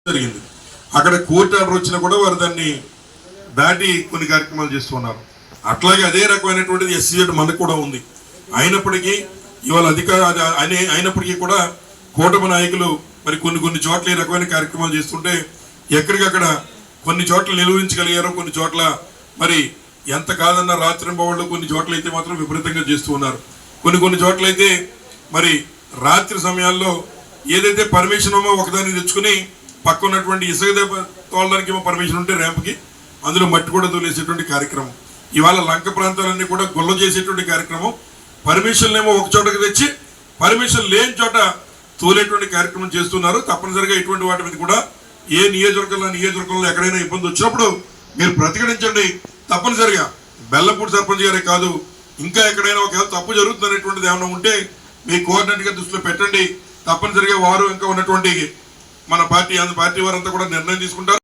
జరిగింది. అక్కడ court order వచ్చినా కూడా వారు దాన్ని దాటి కొన్ని కార్యక్రమాలు చేస్తున్నారు. అట్లాగే అదే రకమైనటువంటిది SCZ మనకు కూడా ఉంది. అయినప్పటికీ ఇవాళ అయినప్పటికీ కూడా కూటమి నాయకులు మరి కొన్ని చోట్ల ఈ రకమైన కార్యక్రమాలు చేస్తుంటే ఎక్కడికక్కడ కొన్ని చోట్ల నిలువించగలిగారు, కొన్ని చోట్ల మరి ఎంత కాదన్న రాత్రింబవళ్ళు కొన్ని చోట్ల అయితే మాత్రం విపరీతంగా చేస్తూ ఉన్నారు. కొన్ని చోట్ల అయితే మరి రాత్రి సమయాల్లో ఏదైతే పర్మిషన్ ఏమో ఒకదాన్ని తెచ్చుకుని పక్క ఉన్నటువంటి ఇసుక తోలడానికి ఏమో పర్మిషన్ ఉంటే ర్యాంప్కి అందులో మట్టి కూడా తోలేసేటువంటి కార్యక్రమం, ఇవాళ లంక ప్రాంతాలన్నీ కూడా గుల్ల చేసేటువంటి కార్యక్రమం, పర్మిషన్లు ఏమో ఒక చోటకి తెచ్చి పర్మిషన్ లేని చోట తోలేటువంటి కార్యక్రమం చేస్తున్నారు. తప్పనిసరిగా ఇటువంటి వాటి మీద కూడా ఏ నియోజకవర్గంలో ఎక్కడైనా ఇబ్బంది వచ్చినప్పుడు మీరు ప్రతిఘటించండి. తప్పనిసరిగా బెల్లపూడి సర్పంచ్ గారే కాదు, ఇంకా ఎక్కడైనా ఒకవేళ తప్పు జరుగుతుంది అనేటువంటిది ఏమైనా ఉంటే మీ కోఆర్డినేట్గా దృష్టిలో పెట్టండి. తప్పనిసరిగా వారు ఇంకా ఉన్నటువంటి మన పార్టీ వారంతా కూడా నిర్ణయం తీసుకుంటారు.